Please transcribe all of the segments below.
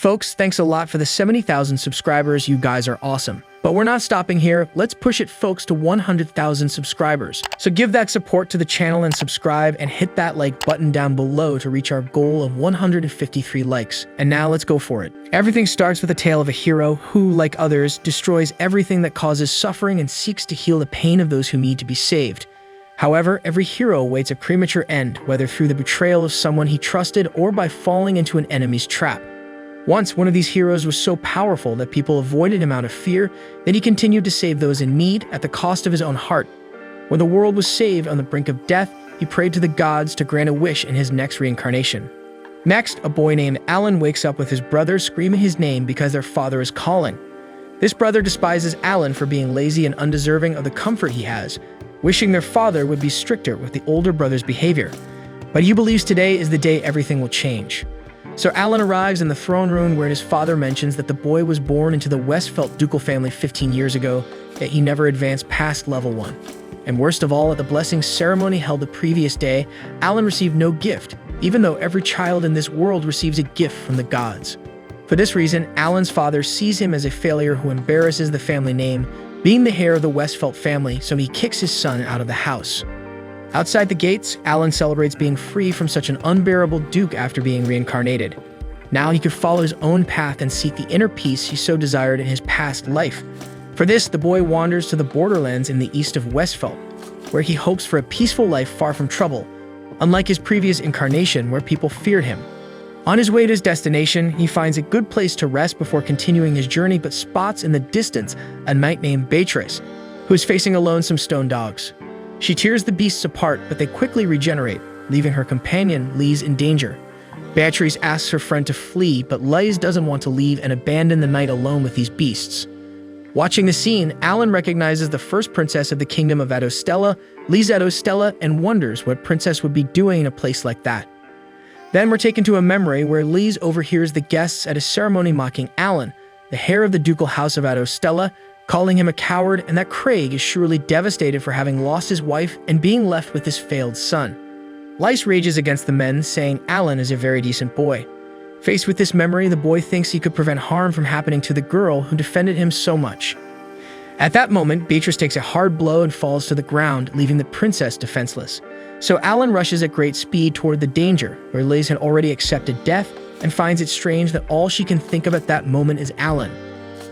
Folks, thanks a lot for the 70,000 subscribers. You guys are awesome. But we're not stopping here. Let's push it, folks, to 100,000 subscribers. So give that support to the channel and subscribe and hit that like button down below to reach our goal of 153 likes. And now let's go for it. Everything starts with a tale of a hero who, like others, destroys everything that causes suffering and seeks to heal the pain of those who need to be saved. However, every hero awaits a premature end, whether through the betrayal of someone he trusted or by falling into an enemy's trap. Once, one of these heroes was so powerful that people avoided him out of fear that he continued to save those in need at the cost of his own heart. When the world was saved on the brink of death, he prayed to the gods to grant a wish in his next reincarnation. Next, a boy named Alan wakes up with his brother screaming his name because their father is calling. This brother despises Alan for being lazy and undeserving of the comfort he has, wishing their father would be stricter with the older brother's behavior. But he believes today is the day everything will change. So Alan arrives in the throne room where his father mentions that the boy was born into the Westphalt ducal family 15 years ago, yet he never advanced past level 1. And worst of all, at the blessing ceremony held the previous day, Alan received no gift, even though every child in this world receives a gift from the gods. For this reason, Alan's father sees him as a failure who embarrasses the family name, being the heir of the Westphalt family, so he kicks his son out of the house. Outside the gates, Alan celebrates being free from such an unbearable duke after being reincarnated. Now he could follow his own path and seek the inner peace he so desired in his past life. For this, the boy wanders to the borderlands in the east of Westphalt, where he hopes for a peaceful life far from trouble, unlike his previous incarnation where people feared him. On his way to his destination, he finds a good place to rest before continuing his journey, but spots in the distance a knight named Beatrice, who is facing alone some stone dogs. She tears the beasts apart, but they quickly regenerate, leaving her companion, Lise, in danger. Beatrice asks her friend to flee, but Lise doesn't want to leave and abandon the knight alone with these beasts. Watching the scene, Alan recognizes the first princess of the kingdom of Adostella, Lise Adostella, and wonders what princess would be doing in a place like that. Then we're taken to a memory where Lise overhears the guests at a ceremony mocking Alan, the heir of the ducal house of Adostella, calling him a coward, and that Craig is surely devastated for having lost his wife and being left with his failed son. Lise rages against the men, saying Alan is a very decent boy. Faced with this memory, the boy thinks he could prevent harm from happening to the girl who defended him so much. At that moment, Beatrice takes a hard blow and falls to the ground, leaving the princess defenseless. So Alan rushes at great speed toward the danger, where Lise had already accepted death and finds it strange that all she can think of at that moment is Alan.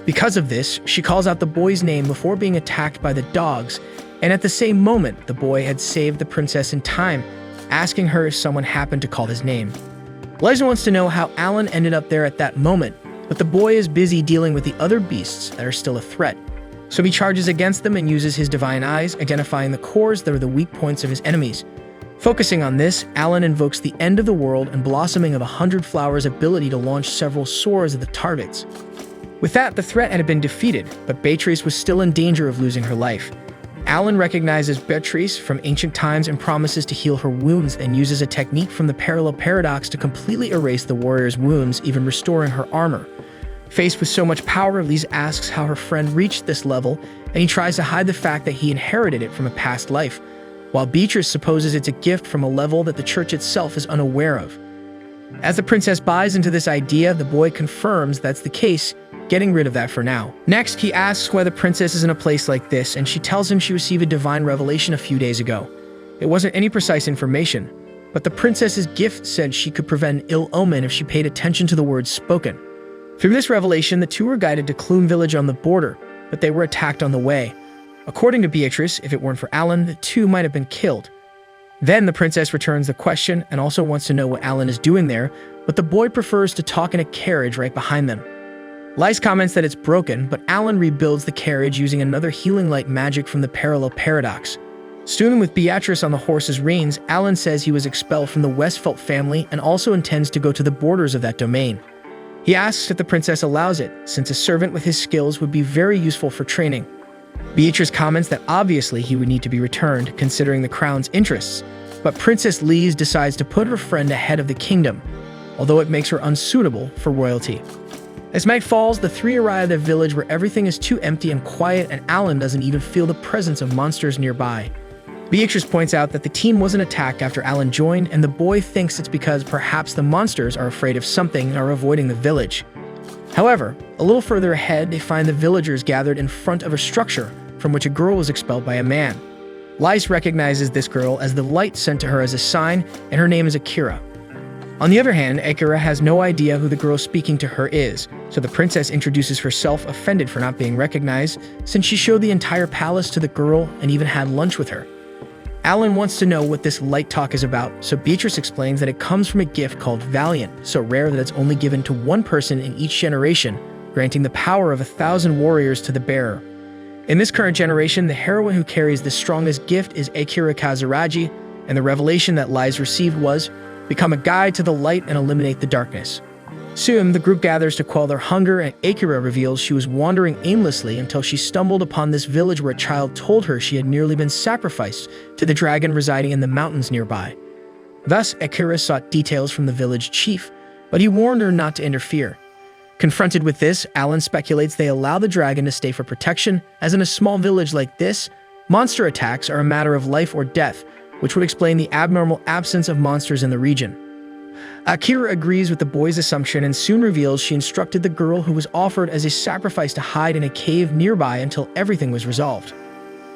Because of this, she calls out the boy's name before being attacked by the dogs, and at the same moment, the boy had saved the princess in time, asking her if someone happened to call his name. Lise wants to know how Alan ended up there at that moment, but the boy is busy dealing with the other beasts that are still a threat. So he charges against them and uses his divine eyes, identifying the cores that are the weak points of his enemies. Focusing on this, Alan invokes the end of the world and blossoming of 100 flowers' ability to launch several swords at the targets. With that, the threat had been defeated, but Beatrice was still in danger of losing her life. Alan recognizes Beatrice from ancient times and promises to heal her wounds and uses a technique from the parallel paradox to completely erase the warrior's wounds, even restoring her armor. Faced with so much power, Lise asks how her friend reached this level, and he tries to hide the fact that he inherited it from a past life, while Beatrice supposes it's a gift from a level that the church itself is unaware of. As the princess buys into this idea, the boy confirms that's the case, getting rid of that for now. Next, he asks why the princess is in a place like this, and she tells him she received a divine revelation a few days ago. It wasn't any precise information, but the princess's gift said she could prevent ill omen if she paid attention to the words spoken. Through this revelation, the two were guided to Clune village on the border, but they were attacked on the way. According to Beatrice, if it weren't for Alan, the two might have been killed. Then the princess returns the question and also wants to know what Alan is doing there, but the boy prefers to talk in a carriage right behind them. Lise comments that it's broken, but Alan rebuilds the carriage using another healing light magic from the parallel paradox. Stooning with Beatrice on the horse's reins, Alan says he was expelled from the Westphalt family and also intends to go to the borders of that domain. He asks if the princess allows it, since a servant with his skills would be very useful for training. Beatrice comments that obviously he would need to be returned, considering the crown's interests, but Princess Lise decides to put her friend ahead of the kingdom, although it makes her unsuitable for royalty. As night falls, the three arrive at a village where everything is too empty and quiet, and Alan doesn't even feel the presence of monsters nearby. Beatrice points out that the team wasn't attacked after Alan joined, and the boy thinks it's because perhaps the monsters are afraid of something and are avoiding the village. However, a little further ahead, they find the villagers gathered in front of a structure from which a girl was expelled by a man. Lice recognizes this girl as the light sent to her as a sign, and her name is Akira. On the other hand, Akira has no idea who the girl speaking to her is, so the princess introduces herself, offended for not being recognized, since she showed the entire palace to the girl and even had lunch with her. Alan wants to know what this light talk is about, so Beatrice explains that it comes from a gift called Valiant, so rare that it's only given to one person in each generation, granting the power of 1,000 warriors to the bearer. In this current generation, the heroine who carries the strongest gift is Akira Kazuragi, and the revelation that Lies received was, become a guide to the light and eliminate the darkness. Soon, the group gathers to quell their hunger, and Akira reveals she was wandering aimlessly until she stumbled upon this village where a child told her she had nearly been sacrificed to the dragon residing in the mountains nearby. Thus, Akira sought details from the village chief, but he warned her not to interfere. Confronted with this, Alan speculates they allow the dragon to stay for protection, as in a small village like this, monster attacks are a matter of life or death, which would explain the abnormal absence of monsters in the region. Akira agrees with the boy's assumption and soon reveals she instructed the girl who was offered as a sacrifice to hide in a cave nearby until everything was resolved.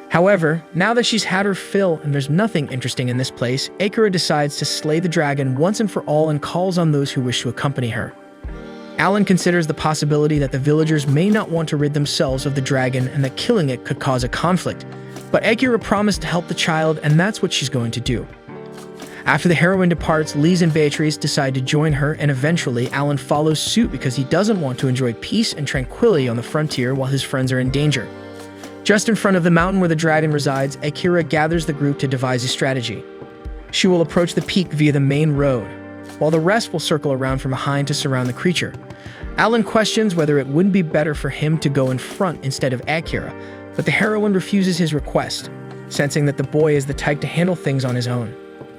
However, now that she's had her fill and there's nothing interesting in this place, Akira decides to slay the dragon once and for all and calls on those who wish to accompany her. Alan considers the possibility that the villagers may not want to rid themselves of the dragon and that killing it could cause a conflict, but Akira promised to help the child, and that's what she's going to do. After the heroine departs, Lise and Beatrice decide to join her, and eventually Alan follows suit because he doesn't want to enjoy peace and tranquility on the frontier while his friends are in danger. Just in front of the mountain where the dragon resides, Akira gathers the group to devise a strategy. She will approach the peak via the main road, while the rest will circle around from behind to surround the creature. Alan questions whether it wouldn't be better for him to go in front instead of Akira, but the heroine refuses his request, sensing that the boy is the type to handle things on his own.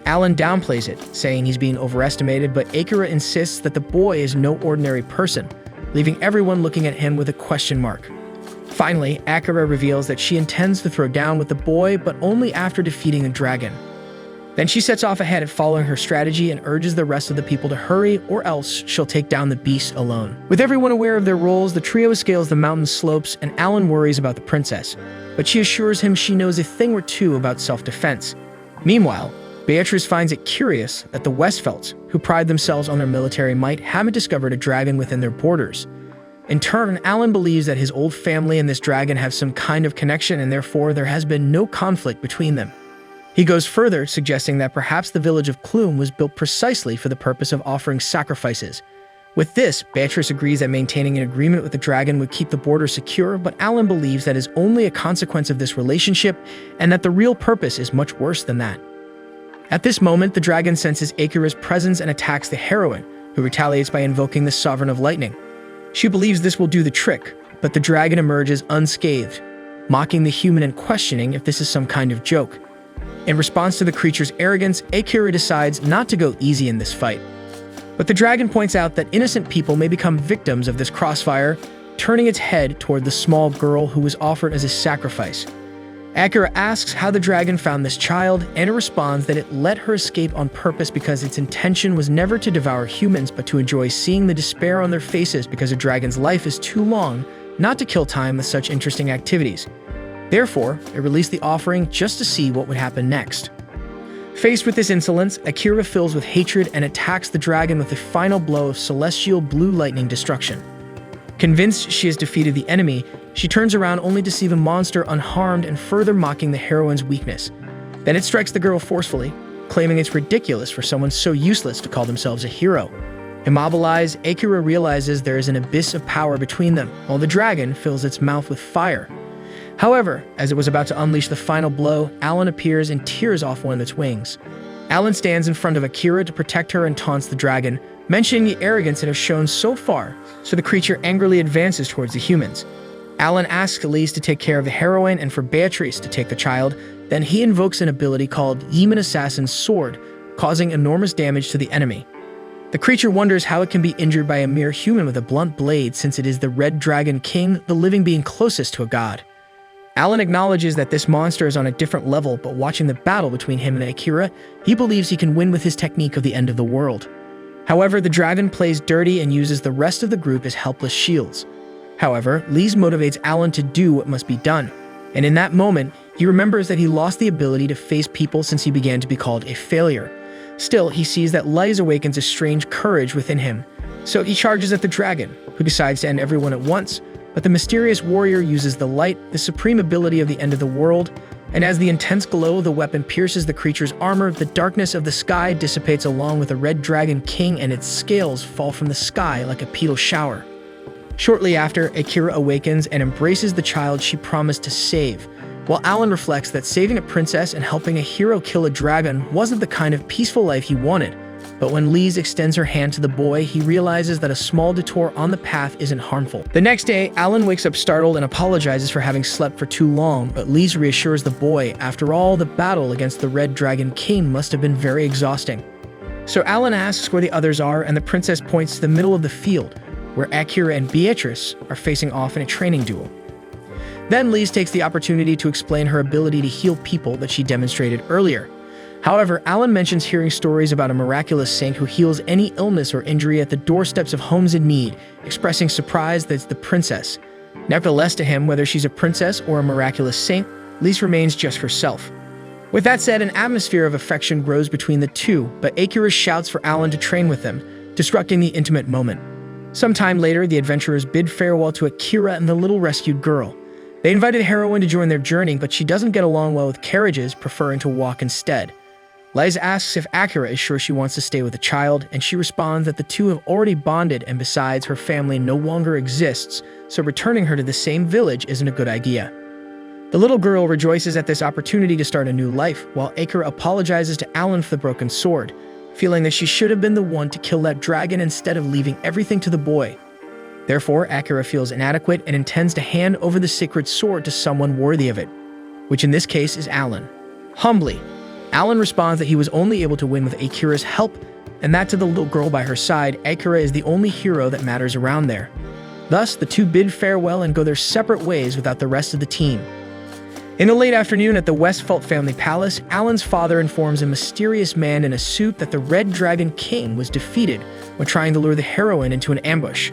Alan downplays it, saying he's being overestimated, but Akira insists that the boy is no ordinary person, leaving everyone looking at him with a question mark. Finally, Akira reveals that she intends to throw down with the boy, but only after defeating a dragon. Then she sets off ahead following her strategy and urges the rest of the people to hurry, or else she'll take down the beast alone. With everyone aware of their roles, the trio scales the mountain slopes, and Alan worries about the princess, but she assures him she knows a thing or two about self-defense. Meanwhile, Beatrice finds it curious that the Westfelds, who pride themselves on their military might, haven't discovered a dragon within their borders. In turn, Alan believes that his old family and this dragon have some kind of connection, and therefore there has been no conflict between them. He goes further, suggesting that perhaps the village of Clume was built precisely for the purpose of offering sacrifices. With this, Beatrice agrees that maintaining an agreement with the dragon would keep the border secure, but Alan believes that is only a consequence of this relationship, and that the real purpose is much worse than that. At this moment, the dragon senses Akira's presence and attacks the heroine, who retaliates by invoking the Sovereign of Lightning. She believes this will do the trick, but the dragon emerges unscathed, mocking the human and questioning if this is some kind of joke. In response to the creature's arrogance, Akira decides not to go easy in this fight. But the dragon points out that innocent people may become victims of this crossfire, turning its head toward the small girl who was offered as a sacrifice. Akira asks how the dragon found this child, and it responds that it let her escape on purpose because its intention was never to devour humans but to enjoy seeing the despair on their faces because a dragon's life is too long not to kill time with such interesting activities. Therefore, it released the offering just to see what would happen next. Faced with this insolence, Akira fills with hatred and attacks the dragon with a final blow of celestial blue lightning destruction. Convinced she has defeated the enemy, she turns around only to see the monster unharmed and further mocking the heroine's weakness. Then it strikes the girl forcefully, claiming it's ridiculous for someone so useless to call themselves a hero. Immobilized, Akira realizes there is an abyss of power between them, while the dragon fills its mouth with fire. However, as it was about to unleash the final blow, Alan appears and tears off one of its wings. Alan stands in front of Akira to protect her and taunts the dragon, mentioning the arrogance it has shown so far, so the creature angrily advances towards the humans. Alan asks Elise to take care of the heroine and for Beatrice to take the child, then he invokes an ability called Demon Assassin's Sword, causing enormous damage to the enemy. The creature wonders how it can be injured by a mere human with a blunt blade since it is the Red Dragon King, the living being closest to a god. Alan acknowledges that this monster is on a different level, but watching the battle between him and Akira, he believes he can win with his technique of the end of the world. However, the dragon plays dirty and uses the rest of the group as helpless shields. However, Lise motivates Alan to do what must be done, and in that moment, he remembers that he lost the ability to face people since he began to be called a failure. Still, he sees that Lise awakens a strange courage within him, so he charges at the dragon, who decides to end everyone at once, but the mysterious warrior uses the light, the supreme ability of the end of the world, and as the intense glow of the weapon pierces the creature's armor, the darkness of the sky dissipates along with the red dragon king and its scales fall from the sky like a petal shower. Shortly after, Akira awakens and embraces the child she promised to save, while Alan reflects that saving a princess and helping a hero kill a dragon wasn't the kind of peaceful life he wanted. But when Lise extends her hand to the boy, he realizes that a small detour on the path isn't harmful. The next day, Alan wakes up startled and apologizes for having slept for too long, but Lise reassures the boy, after all, the battle against the Red Dragon King must have been very exhausting. So Alan asks where the others are, and the princess points to the middle of the field, where Akira and Beatrice are facing off in a training duel. Then Lise takes the opportunity to explain her ability to heal people that she demonstrated earlier. However, Alan mentions hearing stories about a miraculous saint who heals any illness or injury at the doorsteps of homes in need, expressing surprise that it's the princess. Nevertheless, to him, whether she's a princess or a miraculous saint, Lise remains just herself. With that said, an atmosphere of affection grows between the two, but Akira shouts for Alan to train with them, disrupting the intimate moment. Sometime later, the adventurers bid farewell to Akira and the little rescued girl. They invited the heroine to join their journey, but she doesn't get along well with carriages, preferring to walk instead. Lise asks if Akira is sure she wants to stay with the child, and she responds that the two have already bonded, and besides, her family no longer exists, so returning her to the same village isn't a good idea. The little girl rejoices at this opportunity to start a new life, while Akira apologizes to Alan for the broken sword, feeling that she should have been the one to kill that dragon instead of leaving everything to the boy. Therefore, Akira feels inadequate and intends to hand over the sacred sword to someone worthy of it, which in this case is Alan. Humbly, Alan responds that he was only able to win with Akira's help, and that to the little girl by her side, Akira is the only hero that matters around there. Thus, the two bid farewell and go their separate ways without the rest of the team. In the late afternoon at the Westphalt family palace, Alan's father informs a mysterious man in a suit that the Red Dragon King was defeated when trying to lure the heroine into an ambush.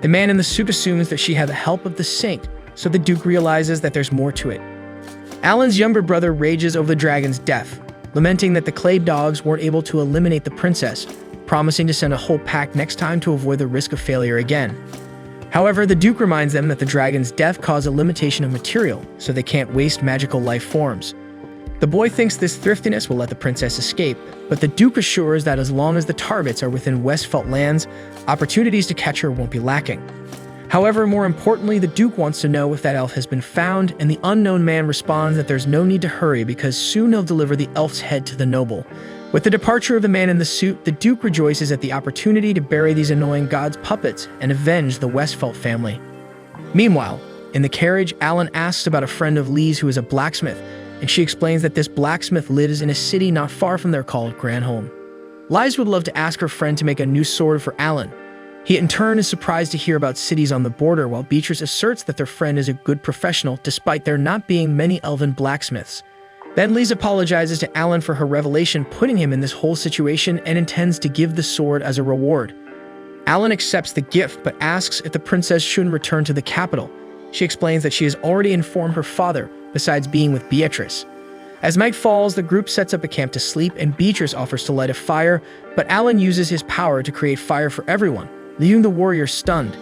The man in the suit assumes that she had the help of the saint, so the Duke realizes that there's more to it. Alan's younger brother rages over the dragon's death, lamenting that the clay dogs weren't able to eliminate the princess, promising to send a whole pack next time to avoid the risk of failure again. However, the Duke reminds them that the dragon's death caused a limitation of material, so they can't waste magical life forms. The boy thinks this thriftiness will let the princess escape, but the Duke assures that as long as the targets are within Westphalt lands, opportunities to catch her won't be lacking. However, more importantly, the Duke wants to know if that elf has been found, and the unknown man responds that there's no need to hurry because soon he'll deliver the elf's head to the noble. With the departure of the man in the suit, the Duke rejoices at the opportunity to bury these annoying gods' puppets and avenge the Westphalt family. Meanwhile, in the carriage, Alan asks about a friend of Lise who is a blacksmith, and she explains that this blacksmith lives in a city not far from there called Granholm. Lise would love to ask her friend to make a new sword for Alan. He in turn is surprised to hear about cities on the border, while Beatrice asserts that their friend is a good professional despite there not being many elven blacksmiths. Then Lise apologizes to Alan for her revelation, putting him in this whole situation, and intends to give the sword as a reward. Alan accepts the gift, but asks if the princess shouldn't return to the capital. She explains that she has already informed her father, besides being with Beatrice. As night falls, the group sets up a camp to sleep, and Beatrice offers to light a fire, but Alan uses his power to create fire for everyone, leaving the warrior stunned.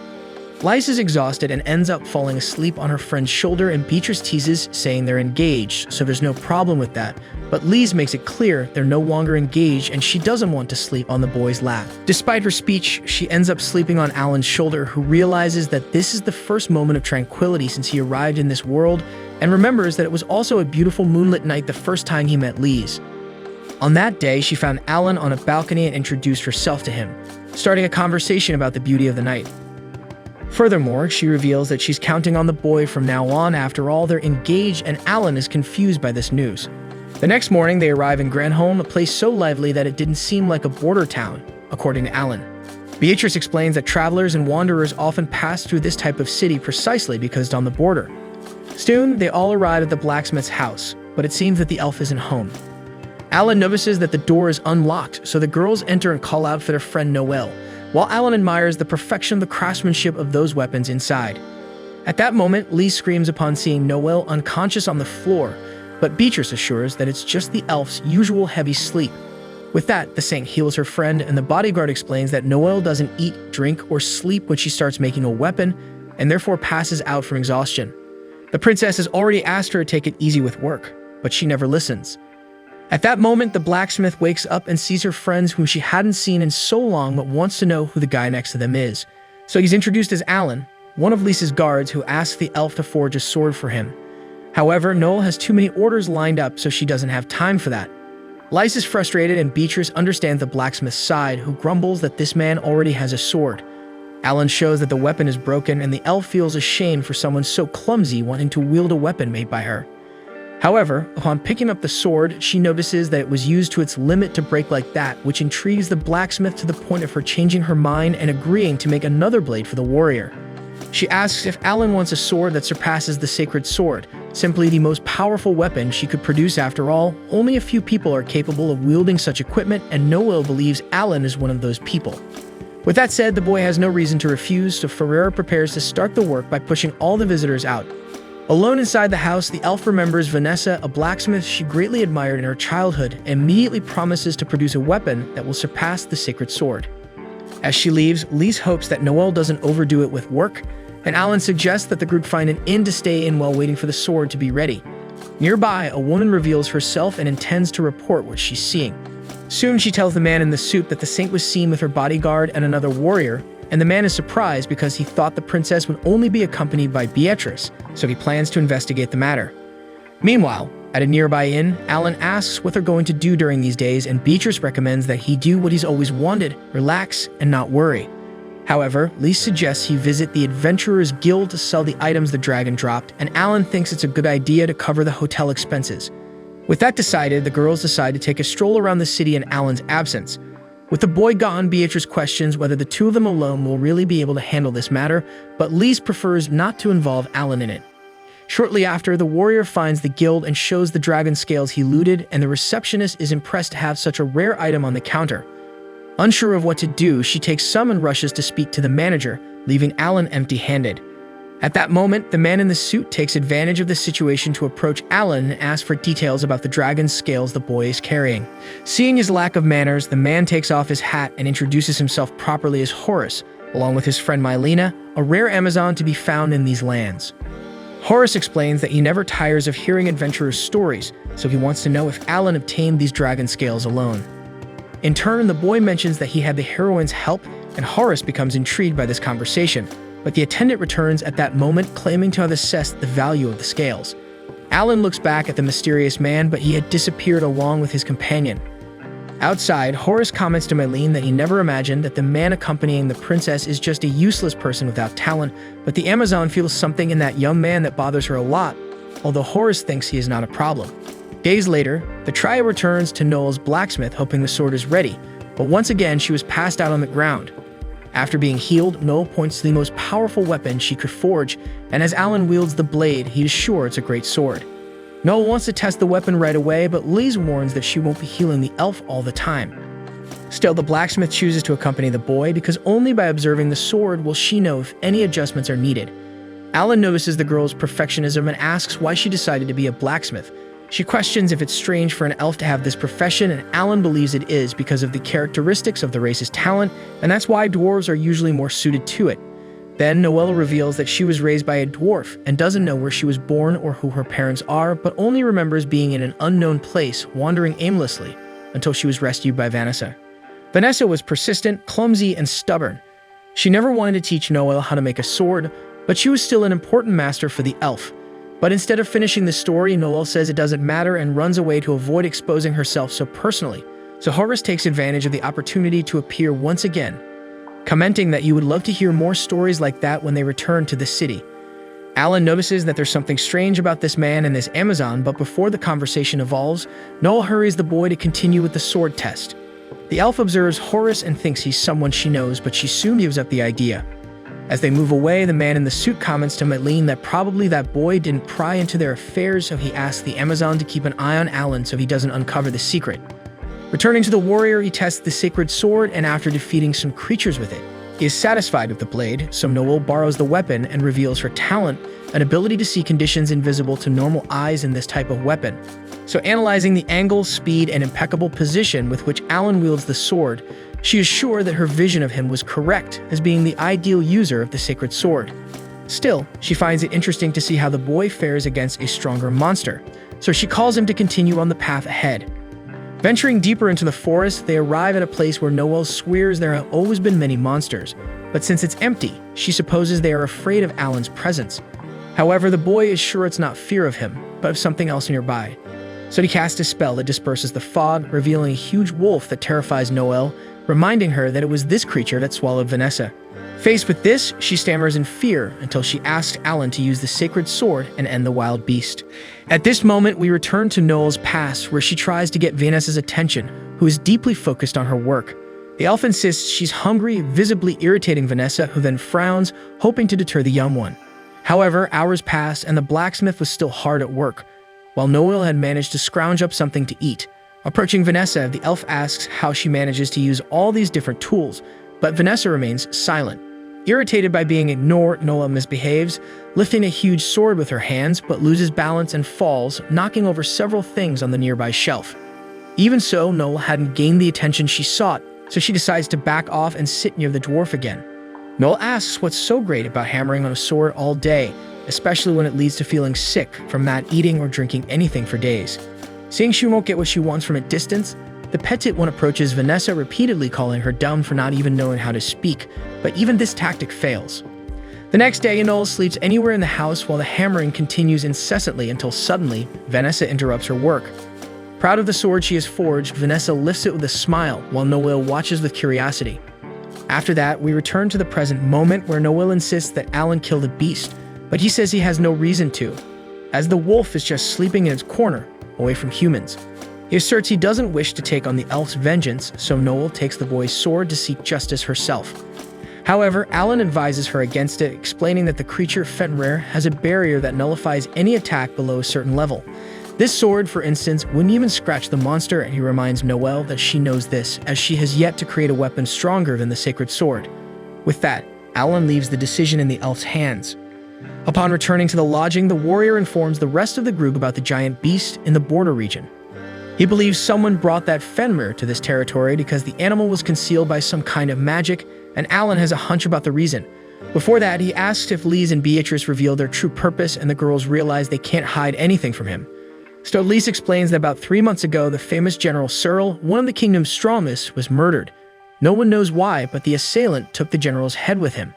Lise is exhausted and ends up falling asleep on her friend's shoulder, and Beatrice teases, saying they're engaged, so there's no problem with that. But Lise makes it clear they're no longer engaged and she doesn't want to sleep on the boy's lap. Despite her speech, she ends up sleeping on Alan's shoulder, who realizes that this is the first moment of tranquility since he arrived in this world, and remembers that it was also a beautiful moonlit night the first time he met Lise. On that day, she found Alan on a balcony and introduced herself to him, starting a conversation about the beauty of the night. Furthermore, she reveals that she's counting on the boy from now on. After all, they're engaged, and Alan is confused by this news. The next morning, they arrive in Granholm, a place so lively that it didn't seem like a border town, according to Alan. Beatrice explains that travelers and wanderers often pass through this type of city precisely because it's on the border. Soon, they all arrive at the blacksmith's house, but it seems that the elf isn't home. Alan notices that the door is unlocked, so the girls enter and call out for their friend Noel, while Alan admires the perfection of the craftsmanship of those weapons inside. At that moment, Lee screams upon seeing Noel unconscious on the floor, but Beatrice assures that it's just the elf's usual heavy sleep. With that, the saint heals her friend, and the bodyguard explains that Noel doesn't eat, drink, or sleep when she starts making a weapon, and therefore passes out from exhaustion. The princess has already asked her to take it easy with work, but she never listens. At that moment, the blacksmith wakes up and sees her friends whom she hadn't seen in so long but wants to know who the guy next to them is. So he's introduced as Alan, one of Lisa's guards who asks the elf to forge a sword for him. However, Noel has too many orders lined up, so she doesn't have time for that. Lys is frustrated and Beatrice understands the blacksmith's side, who grumbles that this man already has a sword. Alan shows that the weapon is broken and the elf feels ashamed for someone so clumsy wanting to wield a weapon made by her. However, upon picking up the sword, she notices that it was used to its limit to break like that, which intrigues the blacksmith to the point of her changing her mind and agreeing to make another blade for the warrior. She asks if Alan wants a sword that surpasses the sacred sword, simply the most powerful weapon she could produce. After all, only a few people are capable of wielding such equipment, and Noel believes Alan is one of those people. With that said, the boy has no reason to refuse, so Ferreira prepares to start the work by pushing all the visitors out. Alone inside the house, the elf remembers Vanessa, a blacksmith she greatly admired in her childhood, and immediately promises to produce a weapon that will surpass the sacred sword. As she leaves, Lise hopes that Noel doesn't overdo it with work, and Alan suggests that the group find an inn to stay in while waiting for the sword to be ready. Nearby, a woman reveals herself and intends to report what she's seeing. Soon she tells the man in the suit that the saint was seen with her bodyguard and another warrior, and the man is surprised because he thought the princess would only be accompanied by Beatrice, so he plans to investigate the matter. Meanwhile, at a nearby inn, Alan asks what they're going to do during these days, and Beatrice recommends that he do what he's always wanted, relax and not worry. However, Lise suggests he visit the Adventurers Guild to sell the items the dragon dropped, and Alan thinks it's a good idea to cover the hotel expenses. With that decided, the girls decide to take a stroll around the city in Alan's absence. With the boy gone, Beatrice questions whether the two of them alone will really be able to handle this matter, but Lise prefers not to involve Alan in it. Shortly after, the warrior finds the guild and shows the dragon scales he looted, and the receptionist is impressed to have such a rare item on the counter. Unsure of what to do, she takes some and rushes to speak to the manager, leaving Alan empty-handed. At that moment, the man in the suit takes advantage of the situation to approach Alan and ask for details about the dragon's scales the boy is carrying. Seeing his lack of manners, the man takes off his hat and introduces himself properly as Horace, along with his friend Mylena, a rare Amazon to be found in these lands. Horace explains that he never tires of hearing adventurers' stories, so he wants to know if Alan obtained these dragon scales alone. In turn, the boy mentions that he had the heroine's help, and Horace becomes intrigued by this conversation. But the attendant returns at that moment, claiming to have assessed the value of the scales. Alan looks back at the mysterious man, but he had disappeared along with his companion. Outside, Horace comments to Mylene that he never imagined that the man accompanying the princess is just a useless person without talent, but the Amazon feels something in that young man that bothers her a lot, although Horace thinks he is not a problem. Days later, the trio returns to Noel's blacksmith hoping the sword is ready, but once again she was passed out on the ground. After being healed, Noel points to the most powerful weapon she could forge, and as Alan wields the blade, he is sure it's a great sword. Noel wants to test the weapon right away, but Lise warns that she won't be healing the elf all the time. Still, the blacksmith chooses to accompany the boy because only by observing the sword will she know if any adjustments are needed. Alan notices the girl's perfectionism and asks why she decided to be a blacksmith. She questions if it's strange for an elf to have this profession, and Alan believes it is because of the characteristics of the race's talent, and that's why dwarves are usually more suited to it. Then Noelle reveals that she was raised by a dwarf and doesn't know where she was born or who her parents are, but only remembers being in an unknown place, wandering aimlessly, until she was rescued by Vanessa. Vanessa was persistent, clumsy, and stubborn. She never wanted to teach Noelle how to make a sword, but she was still an important master for the elf. But instead of finishing the story, Noelle says it doesn't matter and runs away to avoid exposing herself so personally. So Horace takes advantage of the opportunity to appear once again, commenting that you would love to hear more stories like that when they return to the city. Alan notices that there's something strange about this man and this Amazon, but before the conversation evolves, Noelle hurries the boy to continue with the sword test. The elf observes Horace and thinks he's someone she knows, but she soon gives up the idea. As they move away, the man in the suit comments to Mylene that probably that boy didn't pry into their affairs, so he asks the Amazon to keep an eye on Alan so he doesn't uncover the secret. Returning to the warrior, he tests the sacred sword, and after defeating some creatures with it, he is satisfied with the blade, so Noel borrows the weapon and reveals her talent, an ability to see conditions invisible to normal eyes in this type of weapon. So analyzing the angle, speed, and impeccable position with which Alan wields the sword, she is sure that her vision of him was correct as being the ideal user of the sacred sword. Still, she finds it interesting to see how the boy fares against a stronger monster, so she calls him to continue on the path ahead. Venturing deeper into the forest, they arrive at a place where Noel swears there have always been many monsters, but since it's empty, she supposes they are afraid of Alan's presence. However, the boy is sure it's not fear of him, but of something else nearby. So he casts a spell that disperses the fog, revealing a huge wolf that terrifies Noel, reminding her that it was this creature that swallowed Vanessa. Faced with this, she stammers in fear until she asks Alan to use the sacred sword and end the wild beast. At this moment, we return to Noel's past, where she tries to get Vanessa's attention, who is deeply focused on her work. The elf insists she's hungry, visibly irritating Vanessa, who then frowns, hoping to deter the young one. However, hours pass and the blacksmith was still hard at work, while Noel had managed to scrounge up something to eat. Approaching Vanessa, the elf asks how she manages to use all these different tools, but Vanessa remains silent. Irritated by being ignored, Noel misbehaves, lifting a huge sword with her hands, but loses balance and falls, knocking over several things on the nearby shelf. Even so, Noel hadn't gained the attention she sought, so she decides to back off and sit near the dwarf again. Noel asks what's so great about hammering on a sword all day, especially when it leads to feeling sick from not eating or drinking anything for days. Seeing she won't get what she wants from a distance, the petit one approaches Vanessa, repeatedly calling her dumb for not even knowing how to speak, but even this tactic fails. The next day, Noel sleeps anywhere in the house while the hammering continues incessantly until suddenly, Vanessa interrupts her work. Proud of the sword she has forged, Vanessa lifts it with a smile while Noel watches with curiosity. After that, we return to the present moment where Noel insists that Alan killed a beast, but he says he has no reason to, as the wolf is just sleeping in its corner, away from humans. He asserts he doesn't wish to take on the elf's vengeance, so Noel takes the boy's sword to seek justice herself. However, Alan advises her against it, explaining that the creature Fenrir has a barrier that nullifies any attack below a certain level. This sword, for instance, wouldn't even scratch the monster, and he reminds Noel that she knows this, as she has yet to create a weapon stronger than the sacred sword. With that, Alan leaves the decision in the elf's hands. Upon returning to the lodging, the warrior informs the rest of the group about the giant beast in the border region. He believes someone brought that Fenrir to this territory because the animal was concealed by some kind of magic, and Alan has a hunch about the reason. Before that, he asks if Lise and Beatrice reveal their true purpose, and the girls realize they can't hide anything from him. So Lise explains that about 3 months ago, the famous General Cyril, one of the kingdom's strongest, was murdered. No one knows why, but the assailant took the general's head with him.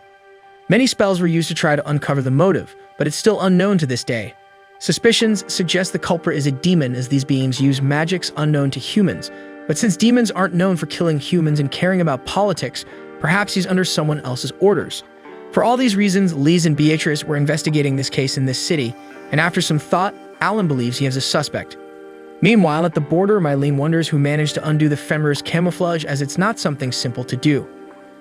Many spells were used to try to uncover the motive, but it's still unknown to this day. Suspicions suggest the culprit is a demon, as these beings use magics unknown to humans. But since demons aren't known for killing humans and caring about politics, perhaps he's under someone else's orders. For all these reasons, Lise and Beatrice were investigating this case in this city, and after some thought, Alan believes he has a suspect. Meanwhile, at the border, Mylene wonders who managed to undo the Fenrir's camouflage, as it's not something simple to do.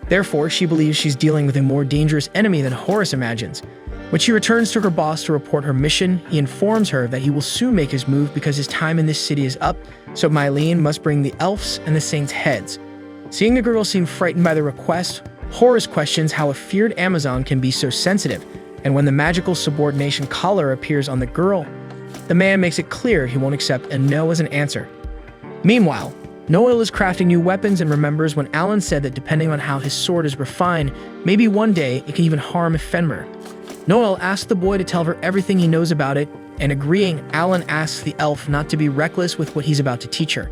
Therefore, she believes she's dealing with a more dangerous enemy than Horace imagines. When she returns to her boss to report her mission, he informs her that he will soon make his move because his time in this city is up, so Mylene must bring the elves and the saints' heads. Seeing the girl seem frightened by the request, Horace questions how a feared Amazon can be so sensitive, and when the magical subordination collar appears on the girl, the man makes it clear he won't accept a no as an answer. Meanwhile, Noel is crafting new weapons and remembers when Alan said that depending on how his sword is refined, maybe one day it can even harm Fenrir. Noel asks the boy to tell her everything he knows about it, and agreeing, Alan asks the elf not to be reckless with what he's about to teach her.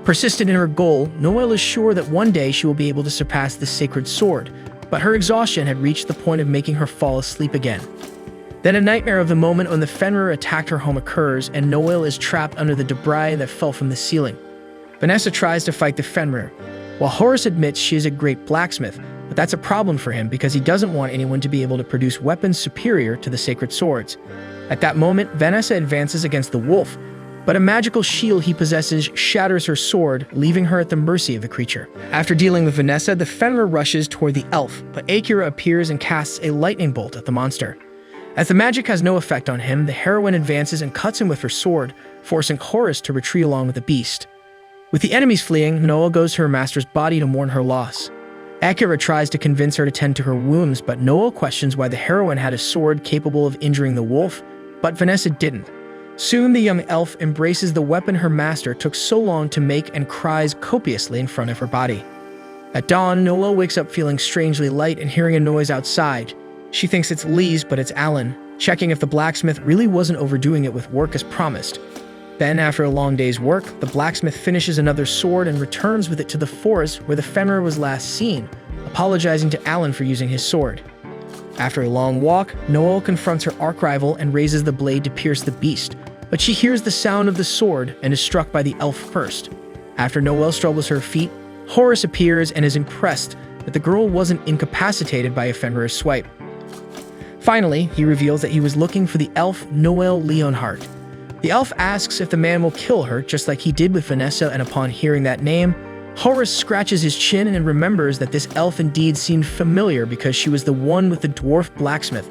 Persistent in her goal, Noel is sure that one day she will be able to surpass the sacred sword, but her exhaustion had reached the point of making her fall asleep again. Then a nightmare of the moment when the Fenrir attacked her home occurs, and Noel is trapped under the debris that fell from the ceiling. Vanessa tries to fight the Fenrir, while Horace admits she is a great blacksmith, but that's a problem for him because he doesn't want anyone to be able to produce weapons superior to the sacred swords. At that moment, Vanessa advances against the wolf, but a magical shield he possesses shatters her sword, leaving her at the mercy of the creature. After dealing with Vanessa, the Fenrir rushes toward the elf, but Akira appears and casts a lightning bolt at the monster. As the magic has no effect on him, the heroine advances and cuts him with her sword, forcing Horus to retreat along with the beast. With the enemies fleeing, Noelle goes to her master's body to mourn her loss. Akira tries to convince her to tend to her wounds, but Noelle questions why the heroine had a sword capable of injuring the wolf, but Vanessa didn't. Soon, the young elf embraces the weapon her master took so long to make and cries copiously in front of her body. At dawn, Noelle wakes up feeling strangely light and hearing a noise outside. She thinks it's Lise, but it's Alan, checking if the blacksmith really wasn't overdoing it with work as promised. Then, after a long day's work, the blacksmith finishes another sword and returns with it to the forest where the Fenrir was last seen, apologizing to Alan for using his sword. After a long walk, Noelle confronts her arch-rival and raises the blade to pierce the beast, but she hears the sound of the sword and is struck by the elf first. After Noelle struggles to her feet, Horus appears and is impressed that the girl wasn't incapacitated by a Fenrir's swipe. Finally, he reveals that he was looking for the elf Noelle Leonhardt. The elf asks if the man will kill her, just like he did with Vanessa, and upon hearing that name, Horus scratches his chin and remembers that this elf indeed seemed familiar because she was the one with the dwarf blacksmith.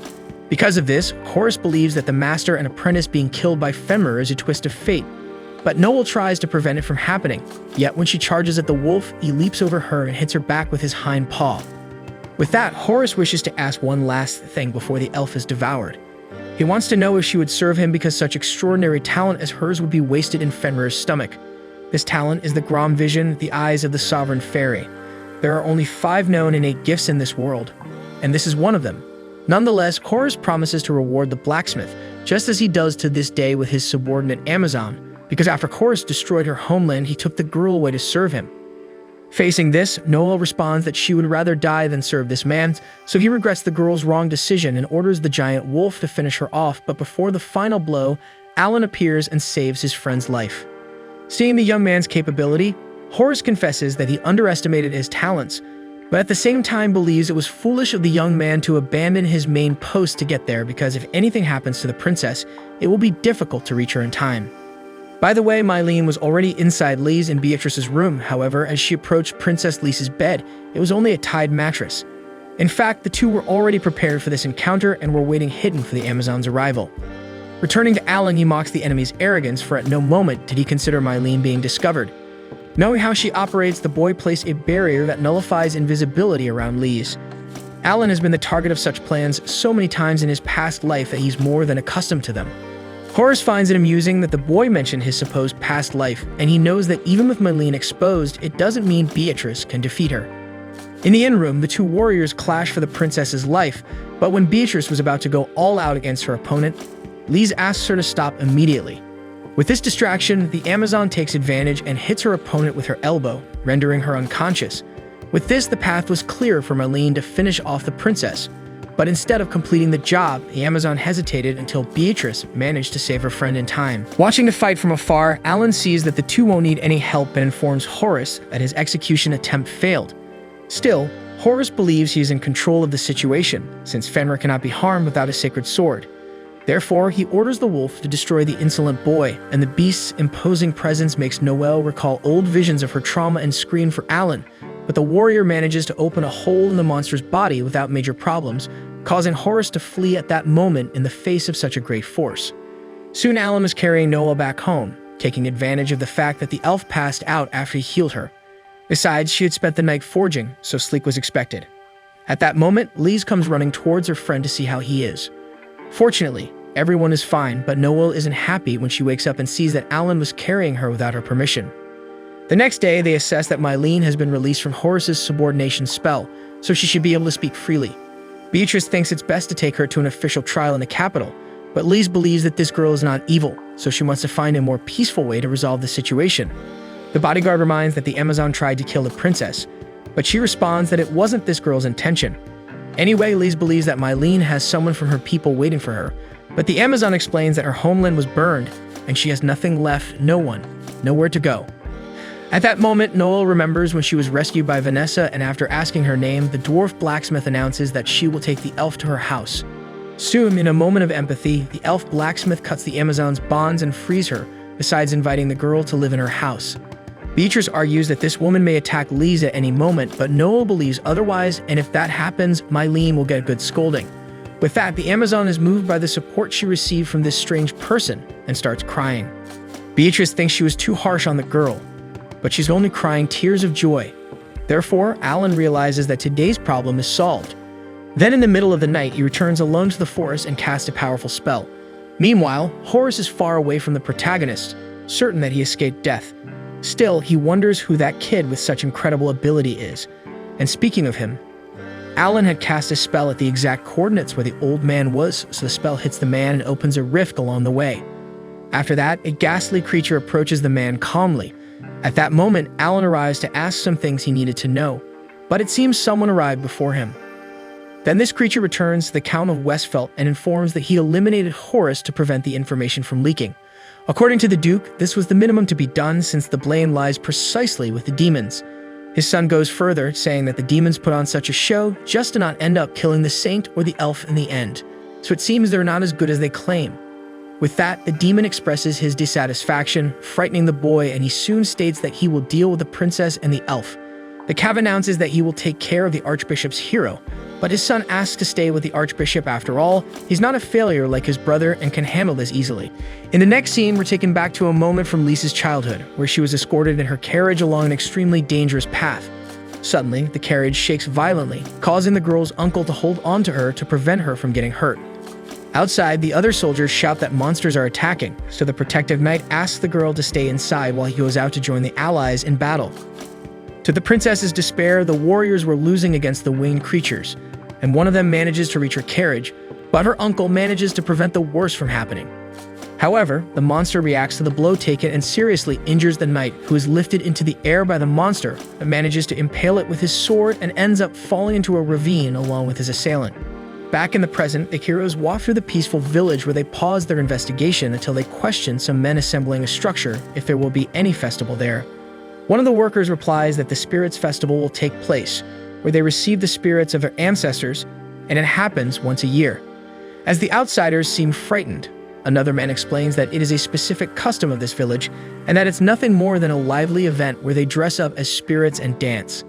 Because of this, Horus believes that the master and apprentice being killed by Fenrir is a twist of fate, but Noelle tries to prevent it from happening. Yet when she charges at the wolf, he leaps over her and hits her back with his hind paw. With that, Horus wishes to ask one last thing before the elf is devoured. He wants to know if she would serve him because such extraordinary talent as hers would be wasted in Fenrir's stomach. This talent is the Grom Vision, the eyes of the sovereign fairy. There are only 5 known innate gifts in this world, and this is one of them. Nonetheless, Horus promises to reward the blacksmith, just as he does to this day with his subordinate Amazon, because after Horus destroyed her homeland, he took the girl away to serve him. Facing this, Noelle responds that she would rather die than serve this man, so he regrets the girl's wrong decision and orders the giant wolf to finish her off, but before the final blow, Alan appears and saves his friend's life. Seeing the young man's capability, Horus confesses that he underestimated his talents, but at the same time believes it was foolish of the young man to abandon his main post to get there because if anything happens to the princess, it will be difficult to reach her in time. By the way, Mylene was already inside Lise and Beatrice's room. However, as she approached Princess Lisa's bed, it was only a tied mattress. In fact, the two were already prepared for this encounter and were waiting hidden for the Amazon's arrival. Returning to Alan, he mocks the enemy's arrogance, for at no moment did he consider Mylene being discovered. Knowing how she operates, the boy placed a barrier that nullifies invisibility around Lise. Alan has been the target of such plans so many times in his past life that he's more than accustomed to them. Horus finds it amusing that the boy mentioned his supposed past life, and he knows that even with Mylene exposed, it doesn't mean Beatrice can defeat her. In the inn room, the two warriors clash for the princess's life, but when Beatrice was about to go all out against her opponent, Lise asks her to stop immediately. With this distraction, the Amazon takes advantage and hits her opponent with her elbow, rendering her unconscious. With this, the path was clear for Mylene to finish off the princess. But instead of completing the job, the Amazon hesitated until Beatrice managed to save her friend in time. Watching the fight from afar, Alan sees that the two won't need any help and informs Horus that his execution attempt failed. Still, Horus believes he is in control of the situation, since Fenrir cannot be harmed without a sacred sword. Therefore, he orders the wolf to destroy the insolent boy, and the beast's imposing presence makes Noelle recall old visions of her trauma and scream for Alan, but the warrior manages to open a hole in the monster's body without major problems, causing Horus to flee at that moment in the face of such a great force. Soon Alan was carrying Noelle back home, taking advantage of the fact that the elf passed out after he healed her. Besides, she had spent the night forging, so sleep was expected. At that moment, Lise comes running towards her friend to see how he is. Fortunately, everyone is fine, but Noelle isn't happy when she wakes up and sees that Alan was carrying her without her permission. The next day, they assess that Mylene has been released from Horus's subordination spell, so she should be able to speak freely. Beatrice thinks it's best to take her to an official trial in the capital, but Lise believes that this girl is not evil, so she wants to find a more peaceful way to resolve the situation. The bodyguard reminds that the Amazon tried to kill the princess, but she responds that it wasn't this girl's intention. Anyway, Lise believes that Mylene has someone from her people waiting for her, but the Amazon explains that her homeland was burned, and she has nothing left, nowhere to go. At that moment, Noelle remembers when she was rescued by Vanessa, and after asking her name, the dwarf blacksmith announces that she will take the elf to her house. Soon, in a moment of empathy, the elf blacksmith cuts the Amazon's bonds and frees her, besides inviting the girl to live in her house. Beatrice argues that this woman may attack Lise at any moment, but Noel believes otherwise, and if that happens, Mylene will get a good scolding. With that, the Amazon is moved by the support she received from this strange person and starts crying. Beatrice thinks she was too harsh on the girl, but she's only crying tears of joy. Therefore, Alan realizes that today's problem is solved. Then in the middle of the night, he returns alone to the forest and casts a powerful spell. Meanwhile, Horace is far away from the protagonist, certain that he escaped death. Still, he wonders who that kid with such incredible ability is. And speaking of him, Alan had cast a spell at the exact coordinates where the old man was, so the spell hits the man and opens a rift along the way. After that, a ghastly creature approaches the man calmly. At that moment, Alan arrives to ask some things he needed to know, but it seems someone arrived before him. Then this creature returns to the Count of Westfelt and informs that he eliminated Horace to prevent the information from leaking. According to the Duke, this was the minimum to be done since the blame lies precisely with the demons. His son goes further, saying that the demons put on such a show just to not end up killing the saint or the elf in the end, so it seems they're not as good as they claim. With that, the demon expresses his dissatisfaction, frightening the boy, and he soon states that he will deal with the princess and the elf. The Cav announces that he will take care of the Archbishop's hero, but his son asks to stay with the Archbishop after all. He's not a failure like his brother and can handle this easily. In the next scene, we're taken back to a moment from Lisa's childhood, where she was escorted in her carriage along an extremely dangerous path. Suddenly, the carriage shakes violently, causing the girl's uncle to hold on to her to prevent her from getting hurt. Outside, the other soldiers shout that monsters are attacking, so the protective knight asks the girl to stay inside while he goes out to join the allies in battle. To the princess's despair, the warriors were losing against the winged creatures, and one of them manages to reach her carriage, but her uncle manages to prevent the worst from happening. However, the monster reacts to the blow taken and seriously injures the knight, who is lifted into the air by the monster, but manages to impale it with his sword and ends up falling into a ravine along with his assailant. Back in the present, the heroes walk through the peaceful village where they pause their investigation until they question some men assembling a structure if there will be any festival there. One of the workers replies that the Spirits Festival will take place, where they receive the spirits of their ancestors, and it happens once a year. As the outsiders seem frightened, another man explains that it is a specific custom of this village, and that it's nothing more than a lively event where they dress up as spirits and dance.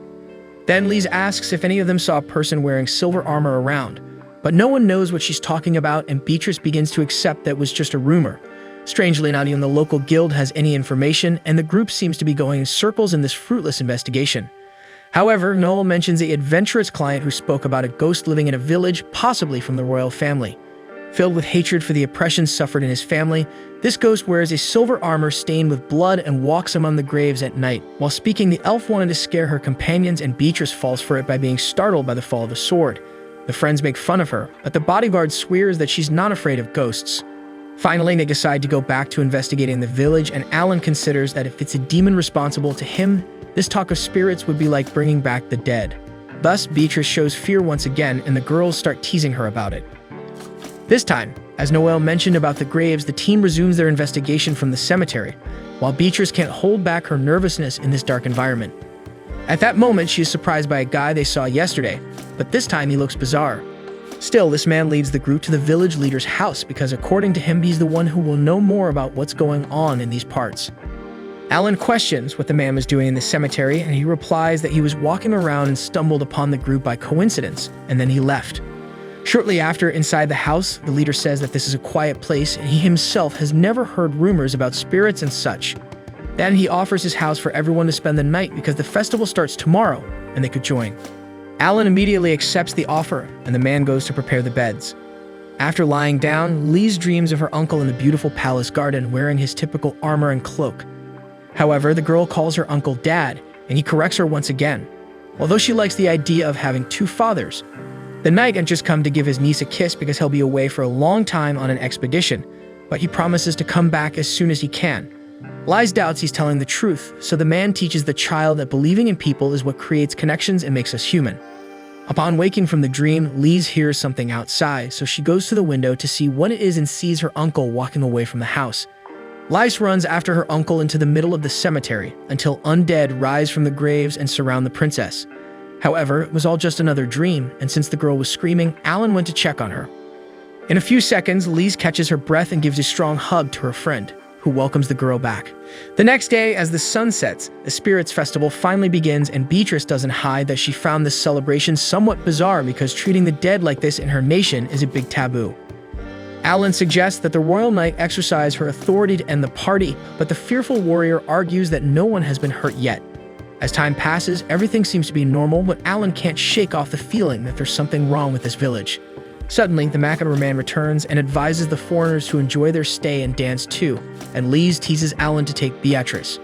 Then Lise asks if any of them saw a person wearing silver armor around, but no one knows what she's talking about, and Beatrice begins to accept that it was just a rumor. Strangely, not even the local guild has any information, and the group seems to be going in circles in this fruitless investigation. However, Noel mentions an adventurous client who spoke about a ghost living in a village, possibly from the royal family. Filled with hatred for the oppression suffered in his family, this ghost wears a silver armor stained with blood and walks among the graves at night. While speaking, the elf wanted to scare her companions, and Beatrice falls for it by being startled by the fall of a sword. The friends make fun of her, but the bodyguard swears that she's not afraid of ghosts. Finally, they decide to go back to investigating the village, and Alan considers that if it's a demon responsible to him, this talk of spirits would be like bringing back the dead. Thus, Beatrice shows fear once again, and the girls start teasing her about it. This time, as Noel mentioned about the graves, the team resumes their investigation from the cemetery, while Beatrice can't hold back her nervousness in this dark environment. At that moment, she is surprised by a guy they saw yesterday, but this time he looks bizarre. Still, this man leads the group to the village leader's house because according to him, he's the one who will know more about what's going on in these parts. Alan questions what the man was doing in the cemetery, and he replies that he was walking around and stumbled upon the group by coincidence, and then he left. Shortly after, inside the house, the leader says that this is a quiet place, and he himself has never heard rumors about spirits and such. Then he offers his house for everyone to spend the night because the festival starts tomorrow, and they could join. Alan immediately accepts the offer, and the man goes to prepare the beds. After lying down, Lise dreams of her uncle in the beautiful palace garden wearing his typical armor and cloak. However, the girl calls her uncle Dad, and he corrects her once again. Although she likes the idea of having two fathers, the knight had just come to give his niece a kiss because he'll be away for a long time on an expedition, but he promises to come back as soon as he can. Lise doubts he's telling the truth, so the man teaches the child that believing in people is what creates connections and makes us human. Upon waking from the dream, Lise hears something outside, so she goes to the window to see what it is and sees her uncle walking away from the house. Lise runs after her uncle into the middle of the cemetery until undead rise from the graves and surround the princess. However, it was all just another dream, and since the girl was screaming, Alan went to check on her. In a few seconds, Lise catches her breath and gives a strong hug to her friend. who welcomes the girl back. The next day, as the sun sets, the Spirits Festival finally begins, and Beatrice doesn't hide that she found this celebration somewhat bizarre because treating the dead like this in her nation is a big taboo. Alan suggests that the royal knight exercise her authority to end the party, but the fearful warrior argues that no one has been hurt yet. As time passes, everything seems to be normal, but Alan can't shake off the feeling that there's something wrong with this village. Suddenly, the Macabre man returns and advises the foreigners to enjoy their stay and dance too, and Lise teases Alan to take Beatrice.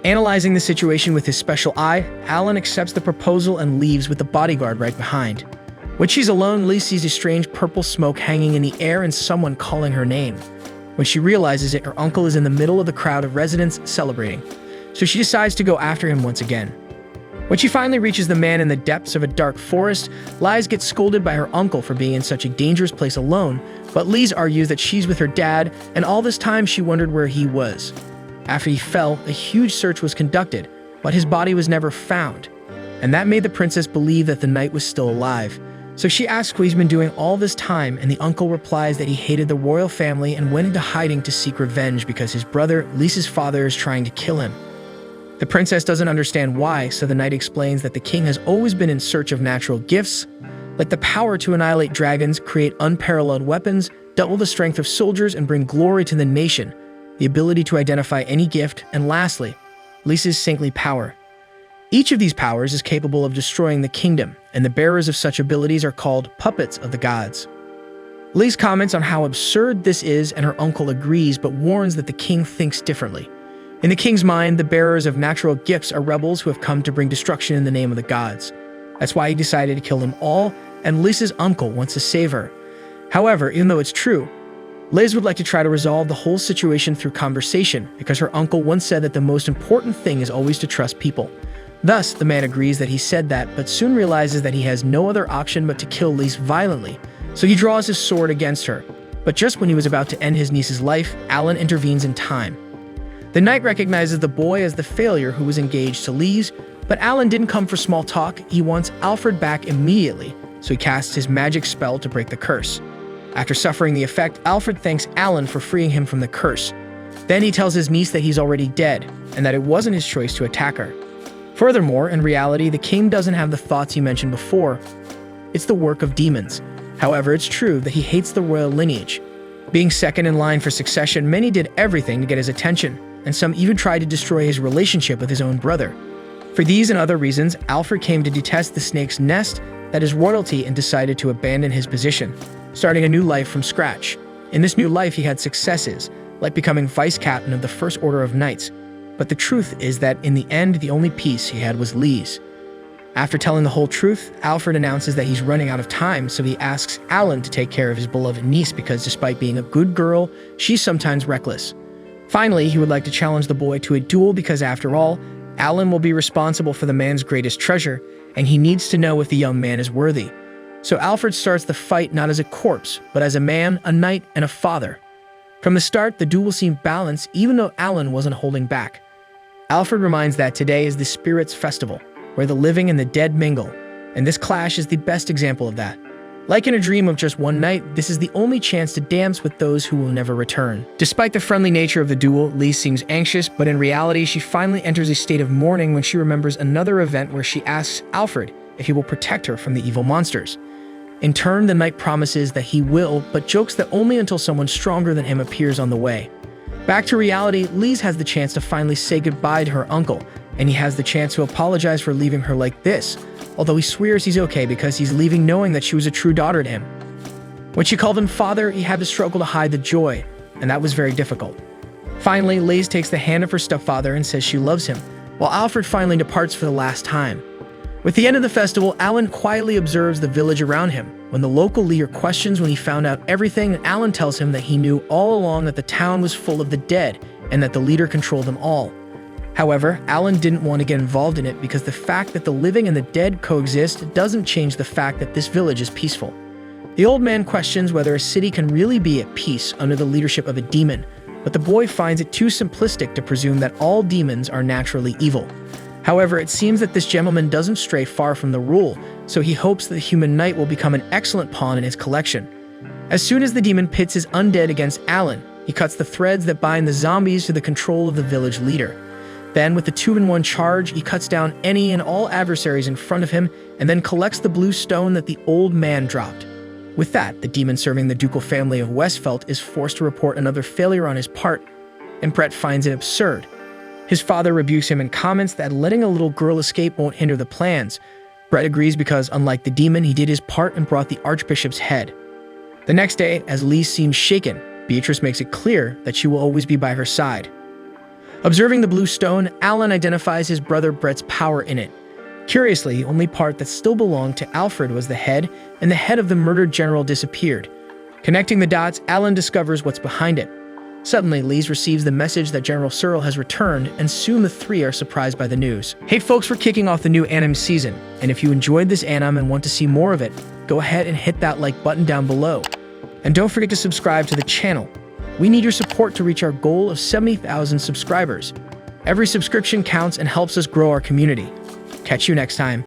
Analyzing the situation with his special eye, Alan accepts the proposal and leaves with the bodyguard right behind. When she's alone, Lise sees a strange purple smoke hanging in the air and someone calling her name. When she realizes it, her uncle is in the middle of the crowd of residents celebrating, so she decides to go after him once again. When she finally reaches the man in the depths of a dark forest, Lise gets scolded by her uncle for being in such a dangerous place alone, but Lise argues that she's with her dad, and all this time she wondered where he was. After he fell, a huge search was conducted, but his body was never found, and that made the princess believe that the knight was still alive. So she asks what he's been doing all this time, and the uncle replies that he hated the royal family and went into hiding to seek revenge because his brother, Lisa's father, is trying to kill him. The princess doesn't understand why, so the knight explains that the king has always been in search of natural gifts, like the power to annihilate dragons, create unparalleled weapons, double the strength of soldiers, and bring glory to the nation, the ability to identify any gift, and lastly, Lisa's saintly power. Each of these powers is capable of destroying the kingdom, and the bearers of such abilities are called puppets of the gods. Lise comments on how absurd this is, and her uncle agrees but warns that the king thinks differently. In the king's mind, the bearers of natural gifts are rebels who have come to bring destruction in the name of the gods. That's why he decided to kill them all, and Lisa's uncle wants to save her. However, even though it's true, Liz would like to try to resolve the whole situation through conversation because her uncle once said that the most important thing is always to trust people. Thus, the man agrees that he said that, but soon realizes that he has no other option but to kill Lise violently, so he draws his sword against her. But just when he was about to end his niece's life, Alan intervenes in time. The knight recognizes the boy as the failure who was engaged to Lise, but Alan didn't come for small talk. He wants Alfred back immediately, so he casts his magic spell to break the curse. After suffering the effect, Alfred thanks Alan for freeing him from the curse. Then he tells his niece that he's already dead, and that it wasn't his choice to attack her. Furthermore, in reality, the king doesn't have the thoughts he mentioned before. It's the work of demons. However, it's true that he hates the royal lineage. Being second in line for succession, many did everything to get his attention, and some even tried to destroy his relationship with his own brother. For these and other reasons, Alfred came to detest the snake's nest, that is royalty, and decided to abandon his position, starting a new life from scratch. In this new life, he had successes, like becoming vice captain of the First Order of Knights. But the truth is that in the end, the only peace he had was Lise. After telling the whole truth, Alfred announces that he's running out of time, so he asks Alan to take care of his beloved niece because despite being a good girl, she's sometimes reckless. Finally, he would like to challenge the boy to a duel because after all, Alan will be responsible for the man's greatest treasure, and he needs to know if the young man is worthy. So Alfred starts the fight not as a corpse, but as a man, a knight, and a father. From the start, the duel seemed balanced even though Alan wasn't holding back. Alfred reminds that today is the Spirits Festival, where the living and the dead mingle, and this clash is the best example of that. Like in a dream of just one night, this is the only chance to dance with those who will never return. Despite the friendly nature of the duel, Lise seems anxious, but in reality, she finally enters a state of mourning when she remembers another event where she asks Alfred if he will protect her from the evil monsters. In turn, the knight promises that he will, but jokes that only until someone stronger than him appears on the way. Back to reality, Lise has the chance to finally say goodbye to her uncle, and he has the chance to apologize for leaving her like this, although he swears he's okay because he's leaving knowing that she was a true daughter to him. When she called him father, he had to struggle to hide the joy, and that was very difficult. Finally, Lise takes the hand of her stepfather and says she loves him, while Alfred finally departs for the last time. With the end of the festival, Alan quietly observes the village around him. When the local leader questions when he found out everything, Alan tells him that he knew all along that the town was full of the dead and that the leader controlled them all. However, Alan didn't want to get involved in it because the fact that the living and the dead coexist doesn't change the fact that this village is peaceful. The old man questions whether a city can really be at peace under the leadership of a demon, but the boy finds it too simplistic to presume that all demons are naturally evil. However, it seems that this gentleman doesn't stray far from the rule, so he hopes that the human knight will become an excellent pawn in his collection. As soon as the demon pits his undead against Alan, He cuts the threads that bind the zombies to the control of the village leader. Then, with the 2-in-1 charge, he cuts down any and all adversaries in front of him and then collects the blue stone that the old man dropped. With that, the demon serving the ducal family of Westfeld is forced to report another failure on his part, and Brett finds it absurd. His father rebukes him and comments that letting a little girl escape won't hinder the plans. Brett agrees because, unlike the demon, he did his part and brought the archbishop's head. The next day, as Lee seems shaken, Beatrice makes it clear that she will always be by her side. Observing the blue stone, Alan identifies his brother Brett's power in it. Curiously, the only part that still belonged to Alfred was the head, and the head of the murdered general disappeared. Connecting the dots, Alan discovers what's behind it. Suddenly, Lees receives the message that General Searle has returned, and soon the three are surprised by the news. Hey folks, we're kicking off the new anime season, and if you enjoyed this anime and want to see more of it, go ahead and hit that like button down below. And don't forget to subscribe to the channel. We need your support to reach our goal of 70,000 subscribers. Every subscription counts and helps us grow our community. Catch you next time.